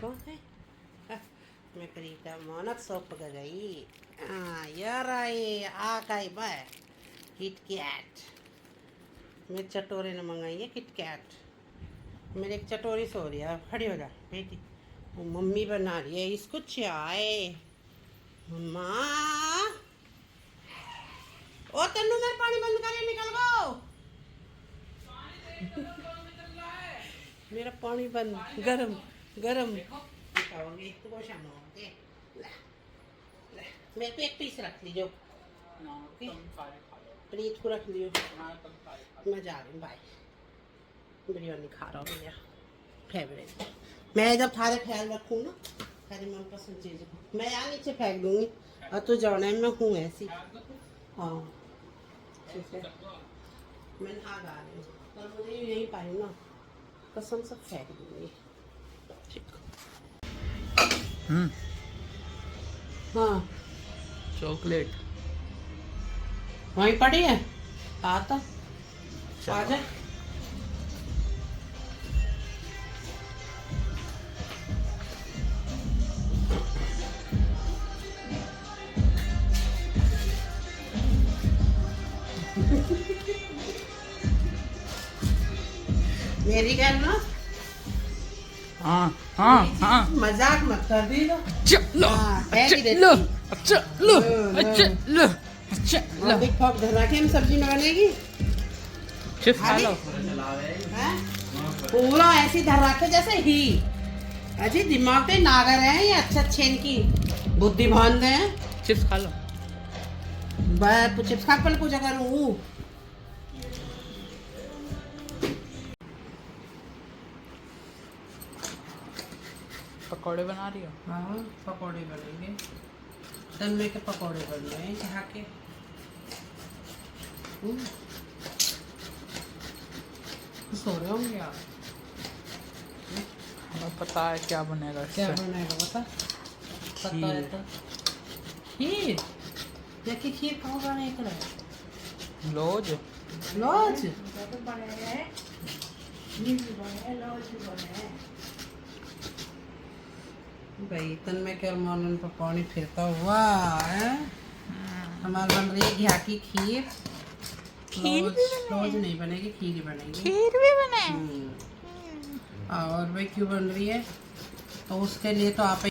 कौन है? मैं करीता मोनक सोप गई यार आए आ काई बाय किट कैट मेरे चटोरे ने मंगाई है किट कैट। मेरे एक चटोरी सो रही है, खड़ी हो जा बेटी। वो मम्मी बना रही है इसको चाय। मम्मा ओ तन्नू मेरे पानी बंद करे, निकल गो। मेरा पानी बंद, गरम गरम खाओगे तो शाम होंगे। मेरे को एक पीस रख लीजिए, प्लीज को रख लियो। मैं जा रही हूँ, बाय। बिरयानी खा रहा हूँ, मेरा फेवरेट। मैं जब थारे ख्याल रखूँ ना, थारी मनपसंद चीज़ को मैं यहाँ नीचे फेंक दूँगी और तू जाना है, मैं हूँ ऐसी। हाँ ठीक है, मैं नहा गा रही हूँ और मुझे यही पाई ना, कसम से फेंक दूँगी। हाँ चॉकलेट वहीं पड़ी है, आता आ जा। मेरी गैर ना, हाँ हाँ हाँ मजाक मत कर दी। चलो चलो चलो चलो चलो बिग फॉक धराके में सब्जी में बनेगी। चिप्स खा लो। हैं? पूरा ऐसी धराके जैसे ही अजी दिमाग पे नागर है ये, अच्छा छेन की बुद्धि भान दे। चिप्स खा लो। बस चिप्स खा पल पूजा करूँ। पकौड़े बना रही हो? हाँ पकौड़े बनेंगे, तन्वे के पकौड़े बन रहे हैं चाह के। सो रहे होंगे आप? हमें पता है क्या बनेगा इससे। क्या बनेगा बता? पता है तो खीर या कि खीर कहाँ बने कर लौज लॉज भाई तन में क्या मानन पर पानी फिरता हुआ है। हमारे बन रही है घिया की खीर। लॉज नहीं बनेगी, खीर ही बनेगी। खीर भी बने। और भाई क्यों बन रही है तो उसके लिए तो आप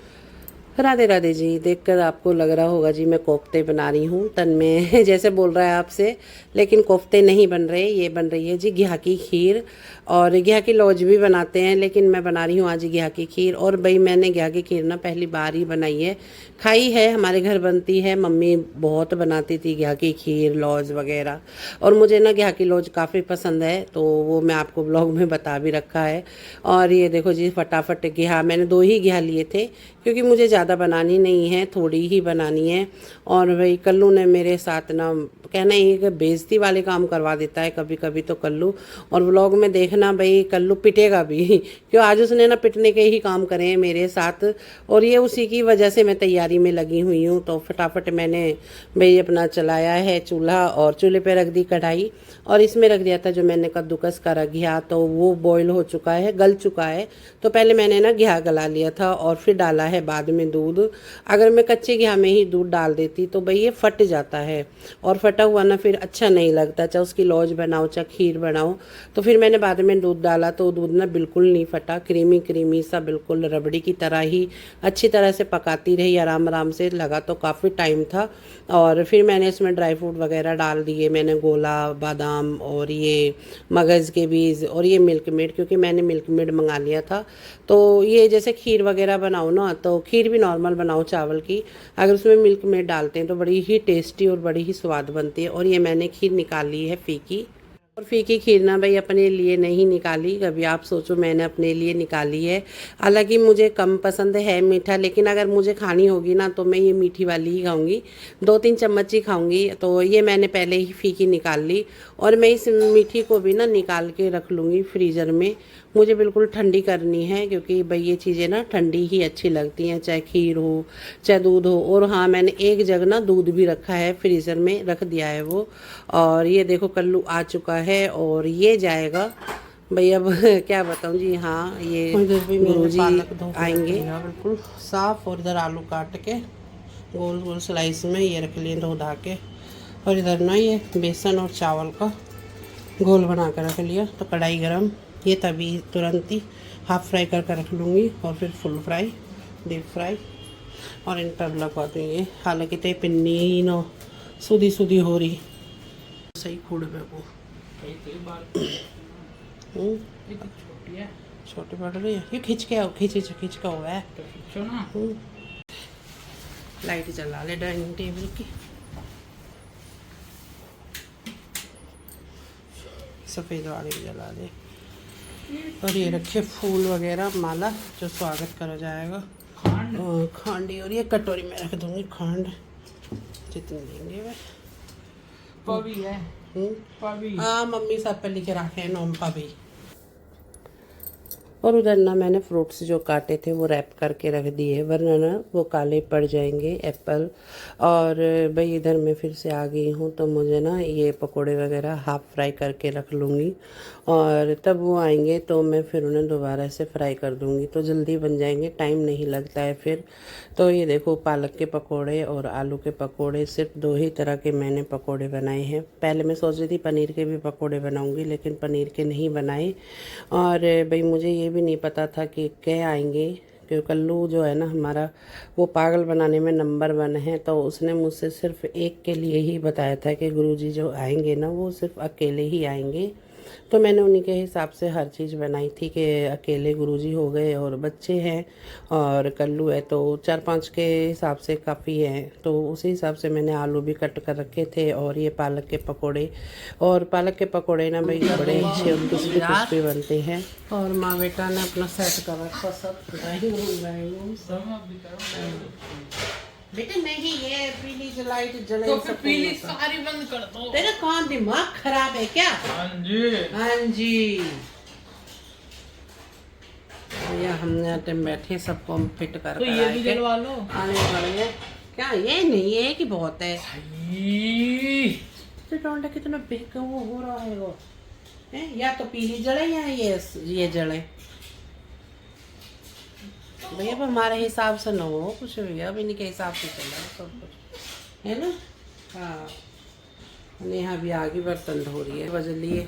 राधे राधे जी। देखकर आपको लग रहा होगा जी मैं कोफ्ते बना रही हूँ, तन में जैसे बोल रहा है आपसे, लेकिन कोफ्ते नहीं बन रहे, ये बन रही है जी घिया की खीर। और घिया की लौज भी बनाते हैं, लेकिन मैं बना रही हूँ आज घिया की खीर। और भाई मैंने घिया की खीर ना पहली बार ही बनाई है, खाई है, हमारे घर बनती है, मम्मी बहुत बनाती थी घिया की खीर लौज वगैरह। और मुझे ना घिया की लौज काफ़ी पसंद है, तो वो मैं आपको ब्लॉग में बता भी रखा है। और ये देखो जी फटाफट घिया, मैंने 2 ही घिया लिए थे क्योंकि मुझे ज़्यादा बनानी नहीं है, थोड़ी ही बनानी है। और भाई कल्लू ने मेरे साथ ना कहना ये कि बेइज्जती वाले काम करवा देता है कभी कभी तो कल्लू। और व्लॉग में देखना भाई कल्लू पिटेगा भी क्यों आज उसने ना पिटने के ही काम करे हैं मेरे साथ। और ये उसी की वजह से मैं तैयारी में लगी हुई हूँ। तो फटाफट मैंने भाई अपना चलाया है चूल्हा और चूल्हे पे रख दी कढ़ाई, और इसमें रख दिया था जो मैंने कद्दूकस करा घिया, तो वो बॉईल हो चुका है, गल चुका है। तो पहले मैंने ना घिया गला लिया था और फिर डाला है बाद में दूध। अगर मैं कच्चे घिया में ही दूध डाल देती तो भाई ये फट जाता है, और फटा हुआ ना फिर अच्छा नहीं लगता, चाहे उसकी लौज बनाओ चाहे खीर बनाओ। तो फिर मैंने बाद में दूध डाला तो दूध ना बिल्कुल नहीं फटा, क्रीमी क्रीमी सा बिल्कुल रबड़ी की तरह ही अच्छी तरह से पकाती रही, आराम आराम से, लगा तो काफ़ी टाइम था। और फिर मैंने इसमें ड्राई फ्रूट वगैरह डाल दिए, मैंने गोला बादाम और ये मगज़ के बीज और ये मिल्क मेड, क्योंकि मैंने मिल्क मेड मंगा लिया था। तो ये जैसे खीर वगैरह बनाओ ना, तो खीर भी नॉर्मल बनाओ चावल की, अगर उसमें मिल्क मेड डालते हैं तो बड़ी ही टेस्टी और बड़ी ही स्वाद बनती है। और ये मैंने खीर निकाल ली है फीकी। और फीकी खीर ना भाई अपने लिए नहीं निकाली, कभी आप सोचो, मैंने अपने लिए निकाली है। हालांकि मुझे कम पसंद है मीठा, लेकिन अगर मुझे खानी होगी ना तो मैं ये मीठी वाली ही खाऊंगी, 2-3 चम्मच ही खाऊंगी। तो ये मैंने पहले ही फीकी निकाल ली, और मैं इस मीठी को भी ना निकाल के रख लूँगी फ्रीज़र में। मुझे बिल्कुल ठंडी करनी है, क्योंकि भाई ये चीज़ें ना ठंडी ही अच्छी लगती हैं, चाहे खीर हो चाहे दूध हो। और हाँ मैंने एक जग ना दूध भी रखा है, फ्रीज़र में रख दिया है वो। और ये देखो कल्लू आ चुका है और ये जाएगा भाई अब क्या बताऊँ जी। हाँ, ये गुरुजी आएंगे। बिल्कुल साफ। और इधर आलू काट के गोल गोल स्लाइस में ये रख लिए धो धा के। और इधर ना ये बेसन और चावल का घोल बना कर रख लिया। तो कढ़ाई गरम, ये तभी तुरंत ही हाफ फ्राई करके रख लूँगी और फिर फुल फ्राई, डीप फ्राई और इंटर लगा दूँगी। हालांकि तो पिन्नी ही नो सूदी सूदी हो रही सही खूड़ में वो छोटी है, छोटी पड़ रही है। ये खींच के आओ, खींच के हुआ है तो खींचो ना। लाइट जला ले डाइनिंग टेबल की। सफ़ेद वाली भी जला दे। और ये रखे फूल वगैरह माला जो स्वागत करा जाएगा। खांडी। और ये कटोरी में रख दूंगी खांड जितनी देंगे वे। पवी है, पवी। हाँ, मम्मी सब पे लिखे रखे हैं नोम पवी। और उधर ना मैंने फ्रूट्स जो काटे थे वो रैप करके रख दिए, वरना ना वो काले पड़ जाएंगे एप्पल। और भाई इधर मैं फिर से आ गई हूँ तो मुझे ना ये पकोड़े वगैरह हाफ फ्राई करके रख लूँगी। और तब वो आएंगे तो मैं फिर उन्हें दोबारा से फ्राई कर दूँगी, तो जल्दी बन जाएंगे, टाइम नहीं लगता है फिर। तो ये देखो पालक के पकोड़े और आलू के पकोड़े, सिर्फ 2 ही तरह के मैंने पकोड़े बनाए हैं। पहले मैं सोच रही थी पनीर के भी पकोड़े बनाऊँगी, लेकिन पनीर के नहीं बनाए। और भाई मुझे ये भी नहीं पता था कि क्या आएंगे, क्योंकि कल्लू जो है ना हमारा वो पागल बनाने में नंबर 1 है। तो उसने मुझसे सिर्फ एक के लिए ही बताया था कि गुरुजी जो आएंगे ना वो सिर्फ अकेले ही आएंगे। तो मैंने उन्हीं के हिसाब से हर चीज़ बनाई थी कि अकेले गुरुजी हो गए और बच्चे हैं और कल्लू है, तो 4-5 के हिसाब से काफ़ी है। तो उसी हिसाब से मैंने आलू भी कट कर रखे थे और ये पालक के पकोड़े। और पालक के पकोड़े ना भाई बड़े अच्छे और क्रिस्पी बनते हैं। और माँ बेटा ने अपना सेट कर रखा सब। बेटा नहीं, ये पीली जो लाइट जले तो फिर पीली सारी बंद कर दो। तेरा कौन दिमाग खराब है क्या? हाँ जी, हाँ जी। भैया हमने टाइम बैठे सबको हम फिट कर तो ये भी जलवा लो। आने वाले हैं क्या? ये नहीं है कि बहुत है। तो टोंडा कितना बेक वो हो रहा है वो है, या तो पीली जड़े या ये जड़े। भैया अब हमारे हिसाब से न हो कुछ भी, अब इन्हीं के हिसाब से चला सब कुछ है ना। हाँ, नेहा भी आगे बर्तन धो रही है, बजे लिए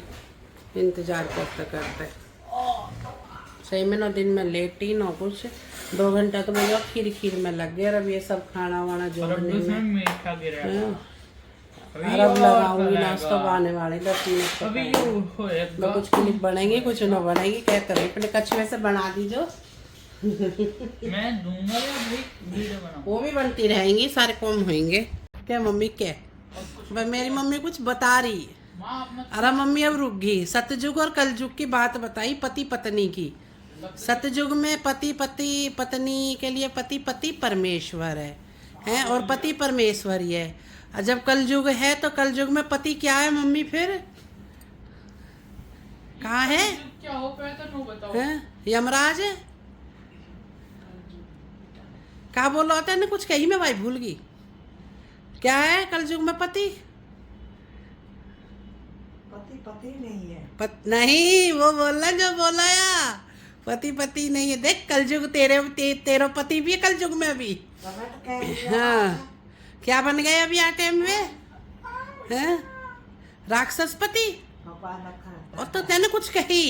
इंतजार करते करते। सही में ना दिन में लेट ही ना कुछ 2 घंटा तो मुझे खीर में लग गया। अब ये सब खाना वाना जो अरब लगाऊंगी, नाश्ता आने वाले 10 मिनट तो कुछ क्लिप बनेंगे कुछ न बनेंगी। कहते रहे अपने कछुए से बना दीजो। मैं दूंगा या वीडियो बनाऊं? वो भी बनती रहेंगी, सारे कॉम होंगे। क्या मम्मी क्या मेरी मम्मी कुछ बता रही है। अरे मम्मी अब रुक गई। सतयुग और कलयुग की बात बताई पति पत्नी की। सतयुग में पति पत्नी के लिए पति परमेश्वर है और पति परमेश्वर ही है। और जब कलयुग है तो कलयुग में पति क्या है मम्मी? फिर कहाँ है? क्या हो पाया तो नो बताओ। है यमराज है। क्या बोल रहा होता है ना, कुछ कही मैं भाई भूल गई। क्या है कलयुग में पति? पति नहीं है। नहीं, वो बोलना जो बोला या पति नहीं है। देख कलयुग तेरे पति भी है कलयुग में अभी। हाँ, क्या बन गए अभी आ टाइम में? हैं राक्षस पति। और तो तेने कुछ कही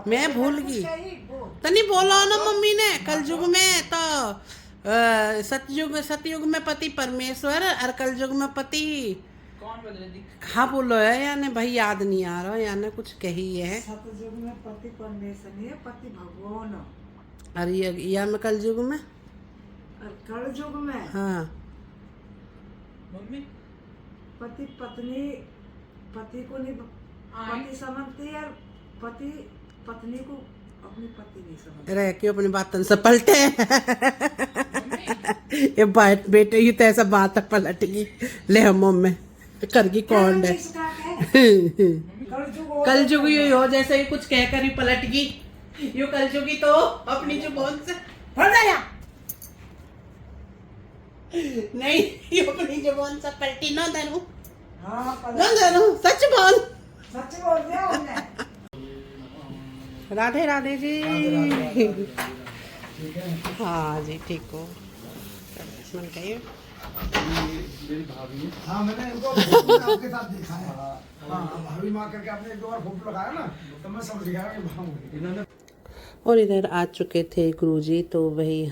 मैं भूल गई। तो नहीं बोला ना मम्मी ने कलयुग में तो सतयुग में पति परमेश्वर और कलयुग में पति कौन बदले दी? हाँ बोलो है यानी भाई याद नहीं आ रहा यानी कुछ कही है। सतयुग में पति परमेश्वर नहीं है, पति भगवान। अरे या में कलयुग में और कलयुग में हाँ मम्मी पति पत्नी पति को नहीं पति समझती है, पति पत्नी को अपनी पति नहीं समझती। रह क्यों अपनी बातन से पलटे। ये बात बेटे ही तो ऐसा बात पलट गई। ले हम में कर गई कौन है। कलयुग ही हो जैसे ही कुछ कहकर ही पलट गई। यो कलयुगी तो अपनी जुबान से पढ़ गया नहीं, ये अपनी जुबान से पलटी ना धरू। हाँ ना धरू, सच बोल। सच बोल रहे हो। राधे राधे जी। हाँ जी ठीक हो। लक्ष्मण कहिए। मेरी भाभी है। हाँ मैंने इनको आपके साथ देखा है। हाँ भाभी माँ करके आपने एक दो बार फोटो लगाया ना तो मैं समझ गया कि भाभी इन्होंने। और इधर आ चुके थे गुरुजी, तो वही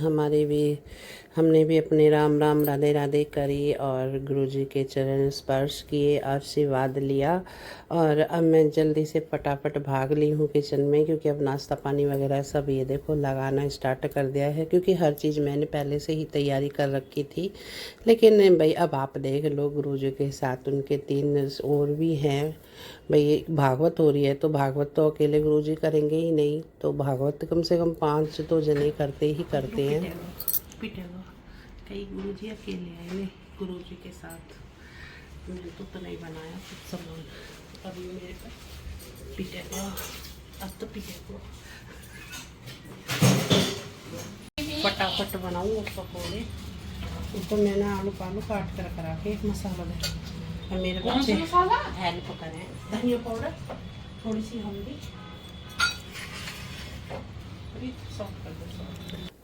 हमने भी अपने राम राम राधे राधे करी और गुरुजी के चरण स्पर्श किए, आशीर्वाद लिया। और अब मैं जल्दी से फटाफट भाग ली हूँ किचन में, क्योंकि अब नाश्ता पानी वगैरह सब ये देखो लगाना स्टार्ट कर दिया है, क्योंकि हर चीज़ मैंने पहले से ही तैयारी कर रखी थी। लेकिन भाई अब आप देख लो, गुरुजी के साथ उनके 3 और भी हैं। भाई भागवत हो रही है तो भागवत तो अकेले गुरुजी करेंगे ही नहीं, तो भागवत कम से कम 5 तो जने करते ही करते हैं। कई गुरुजी अकेले आए नहीं गुरुजी के साथ, मैंने तो नहीं बनाया कुछ सामान। अभी मेरे पास पिटेगा, अब तो पिटेगा। फटाफट बनाऊँ पकौड़े। तो मैंने आलू पालू काट कर करा के मसाला दे, और मेरे बच्चे हेल्प करें। धनिया पाउडर, थोड़ी सी हल्दी, सॉफ्ट कर दो।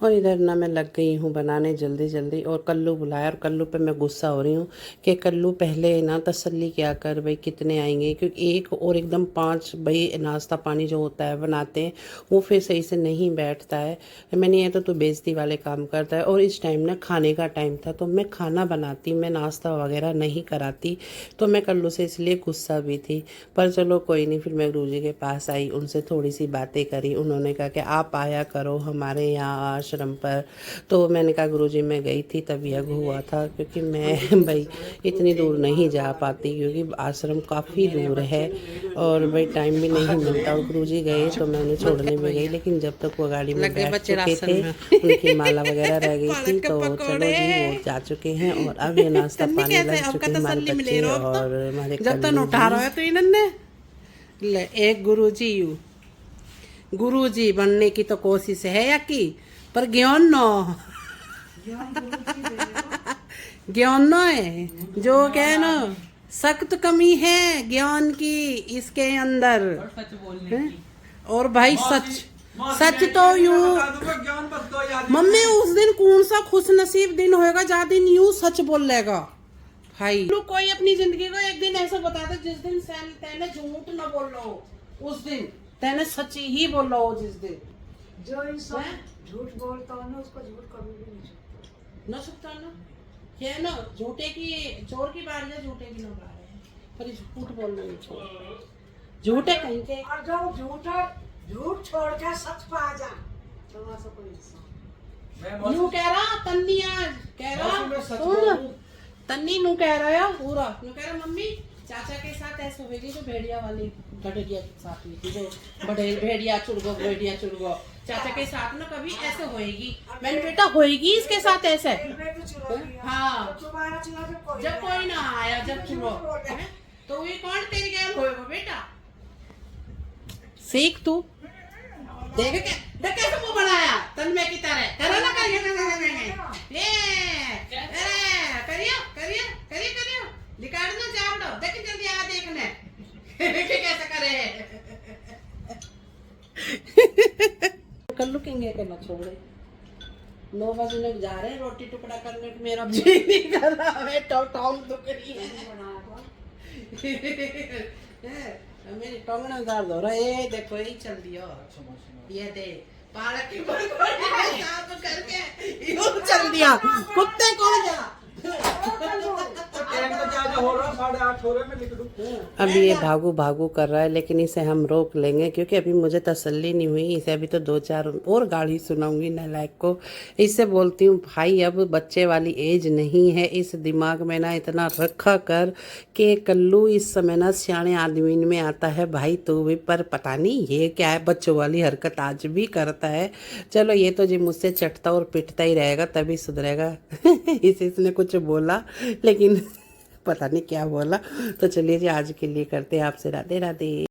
और इधर ना मैं लग गई हूँ बनाने जल्दी जल्दी, और कल्लू बुलाया, और कल्लू पे मैं गुस्सा हो रही हूँ कि कल्लू पहले ना तसल्ली क्या कर भाई कितने आएंगे, क्योंकि एक और एकदम 5 भाई नाश्ता पानी जो होता है बनाते हैं वो फिर सही से नहीं बैठता है। मैंने ये तो तू बेइज्जती वाले काम करता है। और इस टाइम ना खाने का टाइम था, तो मैं खाना बनाती, मैं नाश्ता वगैरह नहीं कराती, तो मैं कल्लू से इसलिए गुस्सा भी थी। पर चलो कोई नहीं, फिर मैं गुरुजी के पास आई, उनसे थोड़ी सी बातें करी। उन्होंने कहा कि आप आया करो हमारे यहाँ आश्रम पर। तो मैंने कहा गुरुजी मैं गई थी तब यज्ञ हुआ था, क्योंकि मैं भाई इतनी दूर नहीं जा पाती, क्योंकि आश्रम काफ़ी दूर है और भाई टाइम भी नहीं मिलता। और गुरुजी गए तो मैं उन्हें छोड़ने भी गई, लेकिन जब तक वो गाड़ी में बैठ चुके थे, उनकी माला वगैरह रह गई थी, तो चलो जी वो जा चुके हैं। और अब ये नाश्ता पानी लग चुके हैं हमारे बच्चे और हमारे जब तक उठा रहा है तो इन्होंने एक गुरुजी बनने की तो कोशिश है या की, पर ज्ञान नो ज्ञान नो है जो कहे ना, सख्त कमी है ज्ञान की इसके अंदर। और सच बोलने की। और भाई सच तो यूं मम्मी उस दिन कौन सा खुश नसीब दिन होएगा जा दिन यूं सच बोल लेगा भाई। लोग कोई अपनी जिंदगी को एक दिन ऐसा बता दे जिस दिन तेने झूठ न बोलो, उस दिन तेने सच्ची ही बोलो। जिस दिन जो इंसान झूठ बोलता हो ना उसको झूठ कभी भी नहीं छूटता। न सकता ना, ये ना झूठे की चोर की बात है, झूठे की ना बात है, पर झूठ बोलना नहीं छोड़, झूठे कहीं के। और जो झूठ छोड़ के सच पा जा तो वैसा कोई इंसान यूं कह रहा तन्नी, आज कह रहा तन्नी नू कह रहा है पूरा, नू कह रहा मम्मी चाचा के साथ ऐसे होगी जो भेड़िया वाली गठरिया के साथ हुई थी, जो बड़े भेड़िया चुड़गो चाचा के साथ ना कभी ऐसे होएगी। मैंने बेटा होएगी इसके साथ ऐसे, हाँ जब कोई ना आया, जब चुनो तो ये कौन तेरी गैल होएगा बेटा, सीख तू देख के कैसे मुंह बनाया तन्मय की तरह करो ना, करियो निकाल ना जावड़ो, देख जल्दी आ देखने कैसे करे। कल लुकेंगे के ना छोड़े, 9 बजे जा रहे हैं रोटी टुकड़ा करने, मेरा जी नहीं कर रहा है, टांग दुख रही है मेरी टांगना दर्द हो रहा है। ये देखो यही चल दिया, ये दे पालक की करके यूं चल दिया, कुत्ते को जा। अभी ये भागू भागू कर रहा है, लेकिन इसे हम रोक लेंगे, क्योंकि अभी मुझे तसल्ली नहीं हुई। इसे अभी तो 2-4 और गाली सुनाऊंगी नालायक को। इससे बोलती हूँ भाई अब बच्चे वाली एज नहीं है, इस दिमाग में ना इतना रखा कर कि कल्लू इस समय ना सियाने आदमी में आता है भाई तू भी। पर पता नहीं ये क्या है, बच्चों वाली हरकत आज भी करता है। चलो ये तो जी मुझसे चटता और पिटता ही रहेगा, तभी सुधरेगा। इसने कुछ बोला लेकिन पता नहीं क्या बोला। तो चलिए जी आज के लिए करते हैं आपसे राधे राधे।